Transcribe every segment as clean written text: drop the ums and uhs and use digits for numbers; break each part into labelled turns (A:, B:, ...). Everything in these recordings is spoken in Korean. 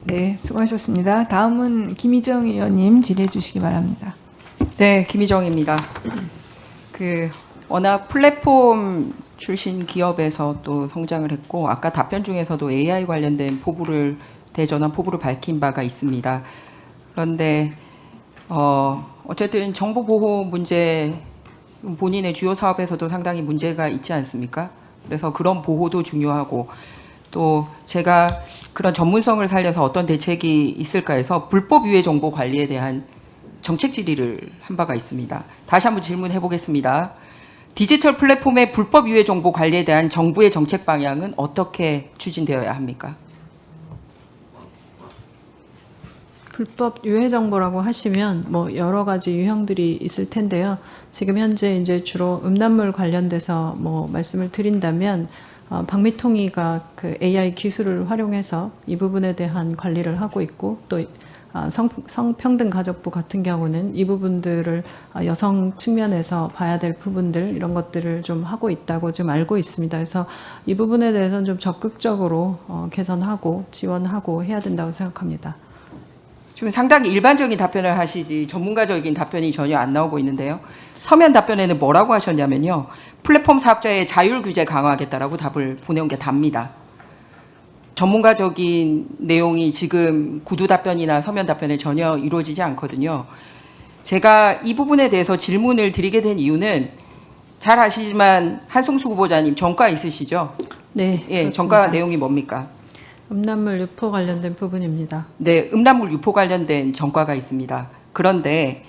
A: 네, 수고하셨습니다. 다음은 김희정 의원님 질의해 주시기 바랍니다.
B: 네, 김희정입니다. 워낙 플랫폼 출신 기업에서 또 성장을 했고 아까 답변 중에서도 AI 관련된 대전환 포부를 밝힌 바가 있습니다. 그런데 어쨌든 정보 보호 문제 본인의 주요 사업에서도 상당히 문제가 있지 않습니까? 그래서 그런 보호도 중요하고 또 제가 그런 전문성을 살려서 어떤 대책이 있을까 해서 불법 유해 정보 관리에 대한 정책 질의를 한 바가 있습니다. 다시 한번 질문해 보겠습니다. 디지털 플랫폼의 불법 유해 정보 관리에 대한 정부의 정책 방향은 어떻게 추진되어야 합니까?
C: 불법 유해 정보라고 하시면 뭐 여러 가지 유형들이 있을 텐데요. 지금 현재 이제 주로 음란물 관련돼서 뭐 말씀을 드린다면 박미통위가 그 AI 기술을 활용해서 이 부분에 대한 관리를 하고 있고 또 성평등가족부 같은 경우는 이 부분들을 여성 측면에서 봐야 될 부분들 이런 것들을 좀 하고 있다고 지금 알고 있습니다. 그래서 이 부분에 대해서는 좀 적극적으로 개선하고 지원하고 해야 된다고 생각합니다.
B: 지금 상당히 일반적인 답변을 하시지 전문가적인 답변이 전혀 안 나오고 있는데요. 서면 답변에는 뭐라고 하셨냐면요. 플랫폼 사업자의 자율 규제 강화하겠다라고 답을 보내온 게 답니다. 전문가적인 내용이 지금 구두 답변이나 서면 답변에 전혀 이루어지지 않거든요. 제가 이 부분에 대해서 질문을 드리게 된 이유는 잘 아시지만 한성수 후보자님 전과 있으시죠?
C: 네,
B: 예,
C: 그렇습니다.
B: 전과 내용이 뭡니까?
C: 음란물 유포 관련된 부분입니다.
B: 네, 음란물 유포 관련된 전과가 있습니다. 그런데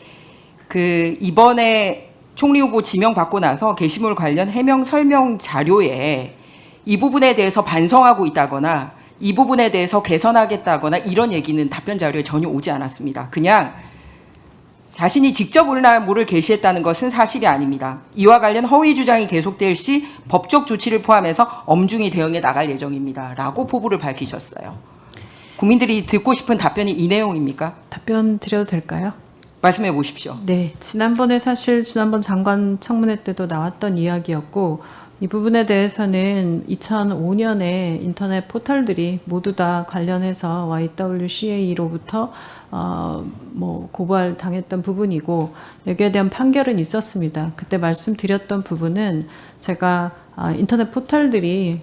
B: 이번에 총리 후보 지명받고 나서 게시물 관련 해명 설명 자료에 이 부분에 대해서 반성하고 있다거나 이 부분에 대해서 개선하겠다거나 이런 얘기는 답변 자료에 전혀 오지 않았습니다. 그냥 자신이 직접 음란물을 게시했다는 것은 사실이 아닙니다. 이와 관련 허위 주장이 계속될 시 법적 조치를 포함해서 엄중히 대응해 나갈 예정입니다. 라고 포부를 밝히셨어요. 국민들이 듣고 싶은 답변이 이 내용입니까?
C: 답변 드려도 될까요?
B: 말씀해 보십시오.
C: 네, 지난번 장관 청문회 때도 나왔던 이야기였고 이 부분에 대해서는 2005년에 인터넷 포털들이 모두 다 관련해서 YWCA로부터 고발 당했던 부분이고 여기에 대한 판결은 있었습니다. 그때 말씀드렸던 부분은 제가 인터넷 포털들이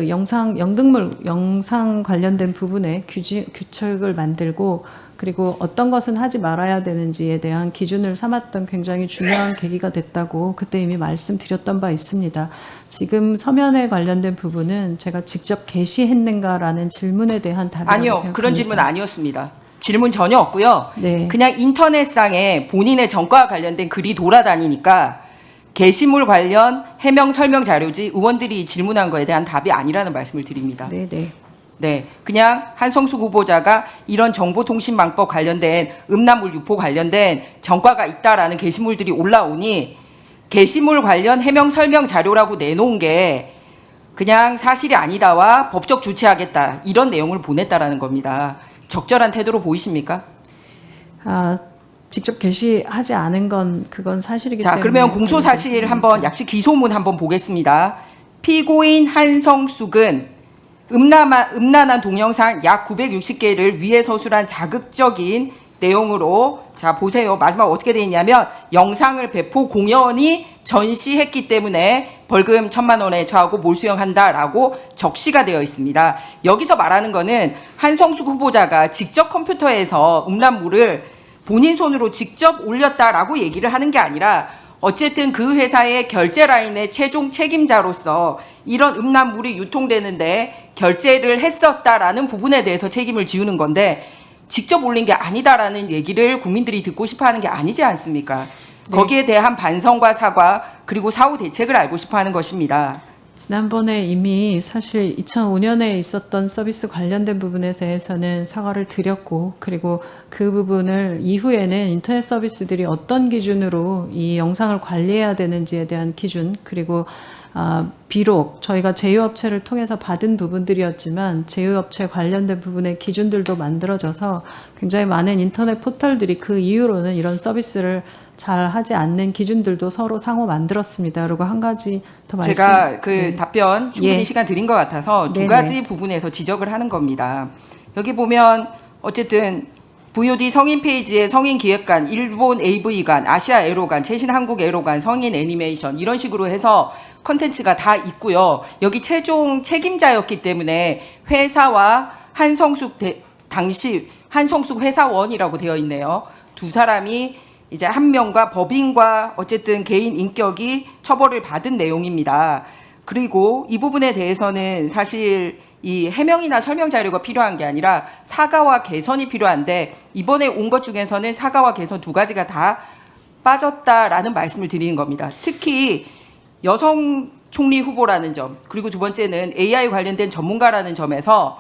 C: 영상 관련된 부분에 규칙을 만들고 그리고 어떤 것은 하지 말아야 되는지에 대한 기준을 삼았던 굉장히 중요한 계기가 됐다고 그때 이미 말씀드렸던 바 있습니다. 지금 서면에 관련된 부분은 제가 직접 게시했는가라는 질문에 대한 답이라고
B: 아니요,
C: 생각합니다.
B: 그런 질문 아니었습니다. 질문 전혀 없고요.
C: 네.
B: 그냥 인터넷상에 본인의 전과와 관련된 글이 돌아다니니까 게시물 관련 해명 설명 자료지 의원들이 질문한 거에 대한 답이 아니라는 말씀을 드립니다.
C: 네, 네.
B: 네, 그냥 한성수 후보자가 이런 정보통신망법 관련된 음란물 유포 관련된 전과가 있다라는 게시물들이 올라오니 게시물 관련 해명 설명 자료라고 내놓은 게 그냥 사실이 아니다와 법적 조치하겠다 이런 내용을 보냈다라는 겁니다. 적절한 태도로 보이십니까?
C: 직접 게시하지 않은 그건 사실이기 때문에.
B: 자, 그러면 공소사실 한번 약식 기소문 한번 보겠습니다. 피고인 한성숙은 음란한 동영상 약 960개를 위에 서술한 자극적인 내용으로 자 보세요. 마지막 어떻게 돼 있냐면 영상을 배포 공연히 전시했기 때문에 벌금 1,000만 원에 처하고 몰수형한다라고 적시가 되어 있습니다. 여기서 말하는 거는 한성숙 후보자가 직접 컴퓨터에서 음란물을 본인 손으로 직접 올렸다라고 얘기를 하는 게 아니라 어쨌든 그 회사의 결제 라인의 최종 책임자로서 이런 음란물이 유통되는데 결제를 했었다라는 부분에 대해서 책임을 지우는 건데 직접 올린 게 아니다라는 얘기를 국민들이 듣고 싶어하는 게 아니지 않습니까?
C: 네.
B: 거기에 대한 반성과 사과 그리고 사후 대책을 알고 싶어하는 것입니다.
C: 지난번에 이미 사실 2005년에 있었던 서비스 관련된 부분에 대해서는 사과를 드렸고 그리고 그 부분을 이후에는 인터넷 서비스들이 어떤 기준으로 이 영상을 관리해야 되는지에 대한 기준 그리고 비록 저희가 제휴업체를 통해서 받은 부분들이었지만 제휴업체 관련된 부분의 기준들도 만들어져서 굉장히 많은 인터넷 포털들이 그 이후로는 이런 서비스를 잘 하지 않는 기준들도 서로 상호 만들었습니다. 그리고 한 가지 더 말씀.
B: 제가
C: 네.
B: 답변 충분히
C: 예.
B: 시간 드린 것 같아서 두
C: 네네.
B: 가지 부분에서 지적을 하는 겁니다. 여기 보면 어쨌든 VOD 성인 페이지에 성인 기획관, 일본 AV관, 아시아 에로관, 최신 한국 에로관, 성인 애니메이션 이런 식으로 해서 컨텐츠가 다 있고요. 여기 최종 책임자였기 때문에 회사와 당시 한성숙 회사원이라고 되어 있네요. 두 사람이 이제 한 명과 법인과 어쨌든 개인 인격이 처벌을 받은 내용입니다. 그리고 이 부분에 대해서는 사실 이 해명이나 설명 자료가 필요한 게 아니라 사과와 개선이 필요한데 이번에 온 것 중에서는 사과와 개선 두 가지가 다 빠졌다라는 말씀을 드리는 겁니다. 특히 여성 총리 후보라는 점, 그리고 두 번째는 AI 관련된 전문가라는 점에서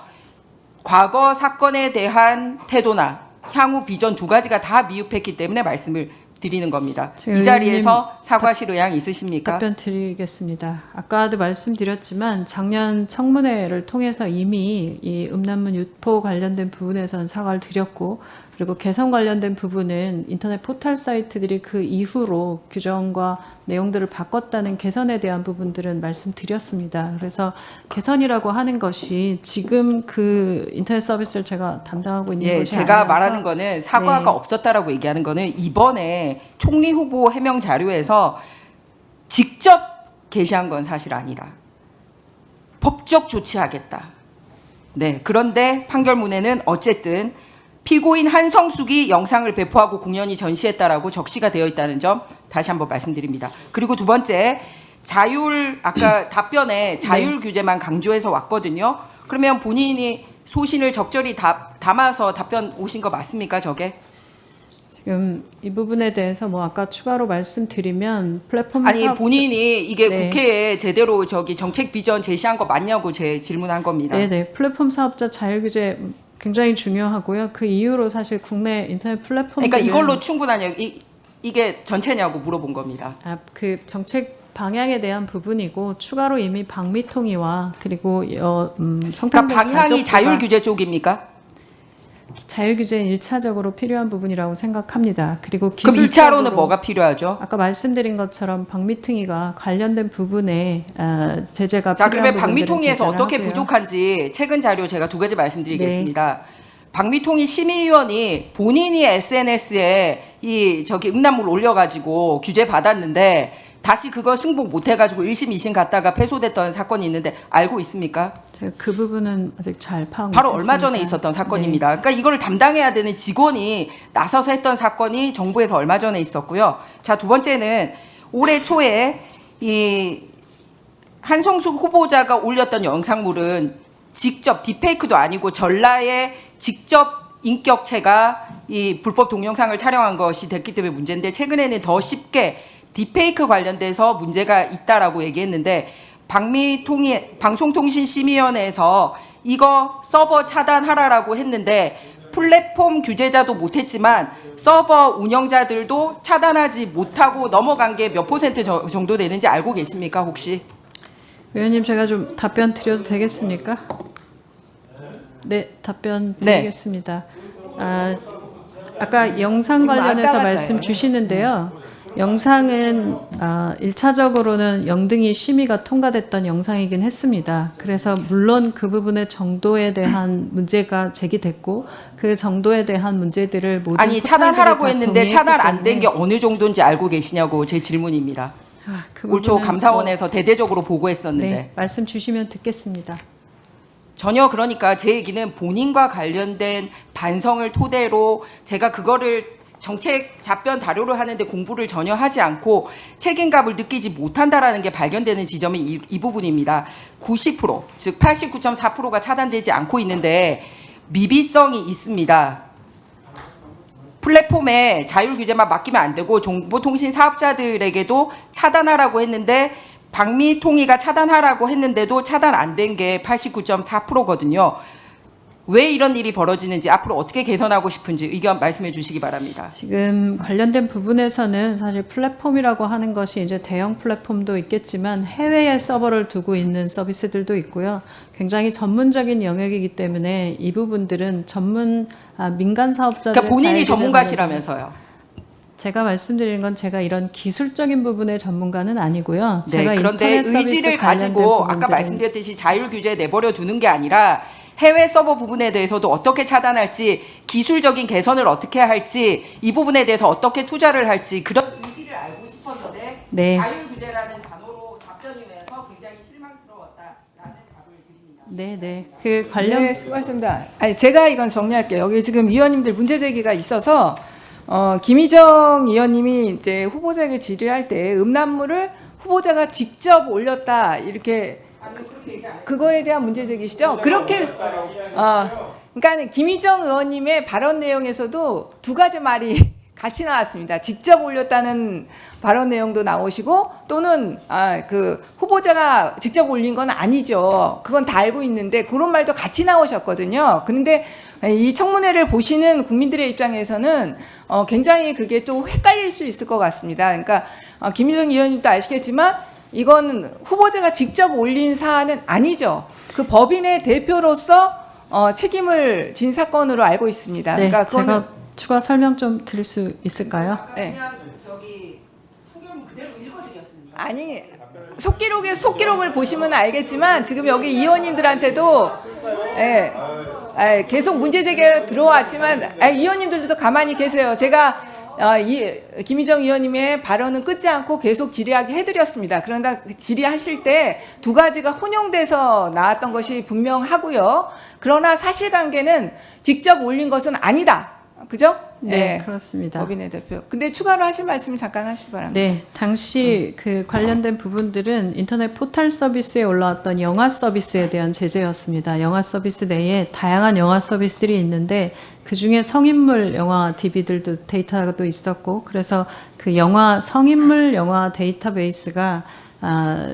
B: 과거 사건에 대한 태도나 향후 비전 두 가지가 다 미흡했기 때문에 말씀을 드리는 겁니다. 이 자리에서 사과하실 의향 있으십니까?
C: 답변 드리겠습니다. 아까도 말씀드렸지만 작년 청문회를 통해서 이미 이 음란물 유포 관련된 부분에선 사과를 드렸고, 그리고 개선 관련된 부분은 인터넷 포털 사이트들이 그 이후로 규정과 내용들을 바꿨다는 개선에 대한 부분들은 말씀드렸습니다. 그래서 개선이라고 하는 것이 지금 그 인터넷 서비스를 제가 담당하고 있는 것이
B: 제가
C: 아니라서
B: 말하는 거는 사과가
C: 네.
B: 없었다라고 얘기하는 거는 이번에 총리 후보 해명 자료에서 직접 게시한 건 사실 아니라 법적 조치하겠다. 네, 그런데 판결문에는 어쨌든 피고인 한성숙이 영상을 배포하고 공연히 전시했다라고 적시가 되어 있다는 점 다시 한번 말씀드립니다. 그리고 두 번째, 아까 답변에 자율 규제만 강조해서 왔거든요. 그러면 본인이 소신을 적절히 담아서 답변 오신 거 맞습니까, 저게?
C: 지금 이 부분에 대해서 뭐 아까 추가로 말씀드리면 플랫폼
B: 아니
C: 사업-
B: 본인이 이게
C: 네.
B: 국회에 제대로 정책 비전 제시한 거 맞냐고 제 질문한 겁니다.
C: 네네, 플랫폼 사업자 자율 규제 굉장히 중요하고요. 그 이후로 사실 국내 인터넷 플랫폼
B: 그러니까 이걸로 충분하냐고 이게 전체냐고 물어본 겁니다.
C: 그 정책 방향에 대한 부분이고, 추가로 이미 방미통위와 그리고 성평등
B: 그러니까 방향이
C: 가족부가
B: 자율 규제 쪽입니까?
C: 자율 규제는 1차적으로 필요한 부분이라고 생각합니다. 그리고
B: 그럼
C: 기술적으로
B: 2차로는 뭐가 필요하죠?
C: 아까 말씀드린 것처럼 방미통위가 관련된 부분에 제재가
B: 자,
C: 필요한
B: 그러면
C: 부분들을
B: 방미통위에서
C: 제재를
B: 어떻게
C: 하고요.
B: 부족한지 최근 자료 제가 두 가지 말씀드리겠습니다. 방미통위 심의위원이 본인이 SNS에 음란물 올려가지고 규제 받았는데 다시 그거 승복 못 해가지고 1심, 2심 갔다가 패소됐던 사건이 있는데 알고 있습니까?
C: 제가 그 부분은 아직 잘 파악
B: 바로
C: 못했습니다.
B: 얼마 전에 있었던 사건입니다. 그러니까 이걸 담당해야 되는 직원이 나서서 했던 사건이 정부에서 얼마 전에 있었고요. 자, 두 번째는 올해 초에 이 한성숙 후보자가 올렸던 영상물은 직접 딥페이크도 아니고 전라의 직접 인격체가 이 불법 동영상을 촬영한 것이 됐기 때문에 문제인데, 최근에는 더 쉽게 딥페이크 관련돼서 문제가 있다라고 얘기했는데, 방송통신심의위원회에서 이거 서버 차단하라라고 했는데 플랫폼 규제자도 못했지만 서버 운영자들도 차단하지 못하고 넘어간 게 몇 퍼센트 정도 되는지 알고 계십니까, 혹시?
C: 위원님, 제가 좀 답변 드려도 되겠습니까? 네, 답변
B: 네.
C: 드리겠습니다. 아까 영상
B: 지금
C: 관련해서
B: 왔다 갔다
C: 말씀
B: 해요.
C: 주시는데요. 영상은 1차적으로는 영등이 심의가 통과됐던 영상이긴 했습니다. 그래서 물론 그 부분의 정도에 대한 문제가 제기됐고, 그 정도에 대한 문제들을 모든
B: 아니, 차단하라고
C: 포털들이 다
B: 했는데
C: 동의했기
B: 차단 안 된 게
C: 때문에
B: 어느 정도인지 알고 계시냐고 제 질문입니다.
C: 그
B: 올 초
C: 부분은
B: 감사원에서 대대적으로 보고했었는데.
C: 네, 말씀 주시면 듣겠습니다.
B: 전혀, 그러니까 제 얘기는 본인과 관련된 반성을 토대로 제가 그거를 정책 답변 다료를 하는데 공부를 전혀 하지 않고 책임감을 느끼지 못한다라는 게 발견되는 지점이 이 부분입니다. 90%, 즉 89.4%가 차단되지 않고 있는데 미비성이 있습니다. 플랫폼에 자율 규제만 맡기면 안 되고 정보통신 사업자들에게도 차단하라고 했는데, 방미통위가 차단하라고 했는데도 차단 안 된 게 89.4%거든요. 왜 이런 일이 벌어지는지, 앞으로 어떻게 개선하고 싶은지 의견 말씀해 주시기 바랍니다.
C: 지금 관련된 부분에서는 사실 플랫폼이라고 하는 것이 이제 대형 플랫폼도 있겠지만 해외에 서버를 두고 있는 서비스들도 있고요. 굉장히 전문적인 영역이기 때문에 이 부분들은 민간 사업자들
B: 그러니까 본인이 전문가시라면서요.
C: 제가 말씀드리는 건 제가 이런 기술적인 부분의 전문가는 아니고요.
B: 네,
C: 제가
B: 그런데
C: 인터넷 서비스
B: 의지를
C: 관련된
B: 가지고 아까
C: 부분들은
B: 말씀드렸듯이 자율 규제 내버려 두는 게 아니라 해외 서버 부분에 대해서도 어떻게 차단할지, 기술적인 개선을 어떻게 할지, 이 부분에 대해서 어떻게 투자를 할지 그런 의지를 알고 싶었는데
C: 네.
B: 자율규제라는 단어로 답변이 와서 굉장히 실망스러웠다라는 답을 드립니다.
C: 네. 그 관련
A: 네, 수고하셨습니다. 아니, 제가 이건 정리할게요. 여기 지금 위원님들 문제 제기가 있어서 김희정 의원님이 이제 후보자에게 질의할 때 음란물을 후보자가 직접 올렸다 이렇게 그거에 대한 문제 제기시죠. 그렇게 그러니까 김희정 의원님의 발언 내용에서도 두 가지 말이 같이 나왔습니다. 직접 올렸다는 발언 내용도 나오시고 또는 그 후보자가 직접 올린 건 아니죠. 그건 다 알고 있는데 그런 말도 같이 나오셨거든요. 그런데 이 청문회를 보시는 국민들의 입장에서는 굉장히 그게 또 헷갈릴 수 있을 것 같습니다. 그러니까 김희정 의원님도 아시겠지만 이건 후보자가 직접 올린 사안은 아니죠. 그 법인의 대표로서 책임을 진 사건으로 알고 있습니다.
C: 네,
A: 그러니까 그거는
C: 제가 추가 설명 좀 드릴 수 있을까요?
B: 아까 그냥 저기 판결문 그대로 읽어드렸습니다.
A: 아니 속기록을 보시면 알겠지만 지금 여기 의원님들한테도 계속 문제 제기가 들어왔지만 의원님들도 가만히 계세요. 제가 김희정 의원님의 발언은 끊지 않고 계속 질의하게 해드렸습니다. 그러나 질의하실 때 두 가지가 혼용돼서 나왔던 것이 분명하고요. 그러나 사실관계는 직접 올린 것은 아니다. 그죠?
C: 네, 그렇습니다.
A: 법인의 대표. 근데 추가로 하실 말씀 잠깐 하시기 바랍니다.
C: 네, 당시 그 관련된 부분들은 인터넷 포털 서비스에 올라왔던 영화 서비스에 대한 제재였습니다. 영화 서비스 내에 다양한 영화 서비스들이 있는데 그 중에 성인물 영화 DVD들도 데이터도 있었고 그래서 그 영화 성인물 영화 데이터베이스가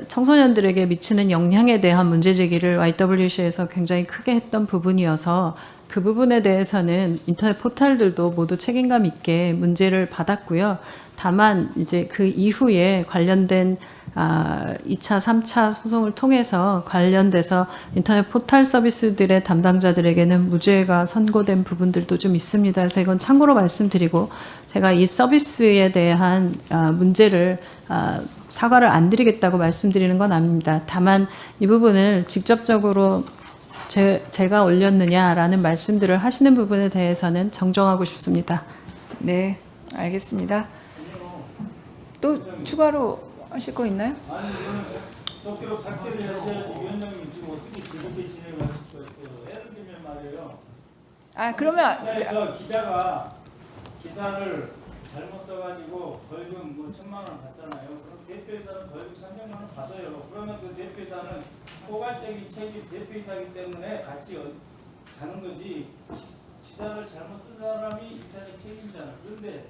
C: 청소년들에게 미치는 영향에 대한 문제 제기를 YWC에서 굉장히 크게 했던 부분이어서 그 부분에 대해서는 인터넷 포털들도 모두 책임감 있게 문제를 받았고요. 다만 이제 그 이후에 관련된 2차, 3차 소송을 통해서 관련돼서 인터넷 포털 서비스들의 담당자들에게는 무죄가 선고된 부분들도 좀 있습니다. 그래서 이건 참고로 말씀드리고 제가 이 서비스에 대한 문제를 사과를 안 드리겠다고 말씀드리는 건 아닙니다. 다만 이 부분을 직접적으로 제가 올렸느냐라는 말씀들을 하시는 부분에 대해서는 정정하고 싶습니다.
A: 네, 알겠습니다. 또 추가로 하실 거 있나요?
D: 아니 이거는 속기록 삭제를 하셔야지 위원장님 지금 어떻게 그렇게 진행을 하실 수가 있어요. 예를 들면 말이에요.
A: 그러면
D: 기사에서 기자가 기사를 잘못 써가지고 벌금 뭐 1,000만 원 받잖아요. 그럼 대표이사는 벌금 300만 원 받아요. 그러면 그 대표이사는 포괄적인 책임 대표이사이기 때문에 같이 가는 거지. 기사를 잘못 쓴 사람이 1차적 책임자는. 그런데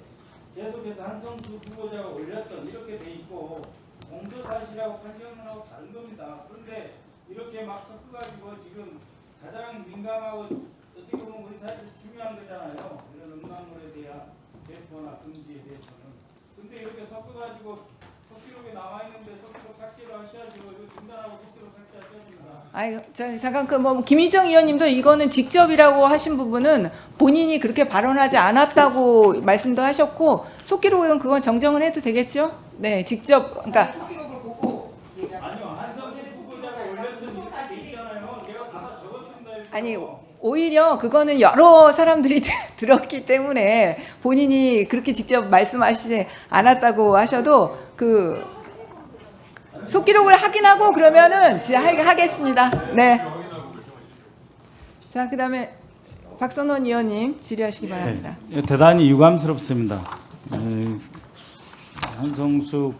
D: 계속해서 한성수 후보자가 올렸던 이렇게 돼 있고 공소사실하고 판결문하고 다른 겁니다. 그런데 이렇게 막 섞어가지고 지금 가장 민감하고 어떻게 보면 우리 사회에서 중요한 거잖아요. 이런 음란물에 대한 배포나 금지에 대해서는. 근데 이렇게 섞어가지고 속기록에 나와 있는데 속기록 삭제를 하셔야죠. 이거 중단하고 속기록 삭제하셔야 됩니다.
A: 잠깐 김희정 의원님도 이거는 직접이라고 하신 부분은 본인이 그렇게 발언하지 않았다고 말씀도 하셨고 속기록은 그건 정정을 해도 되겠죠? 네, 직접 그러니까
B: 속기록을 보고
D: 아니요, 한성수 후보자가 올렸던 이렇게 있잖아요. 제가 받아 적었습니다. 이렇게.
A: 아니 오히려 그거는 여러 사람들이 들었기 때문에 본인이 그렇게 직접 말씀하시지 않았다고 하셔도 그 속기록을 확인하고 그러면은 하겠습니다. 네. 자, 그다음에 박선원 의원님 질의하시기 바랍니다.
D: 대단히 유감스럽습니다. 한성수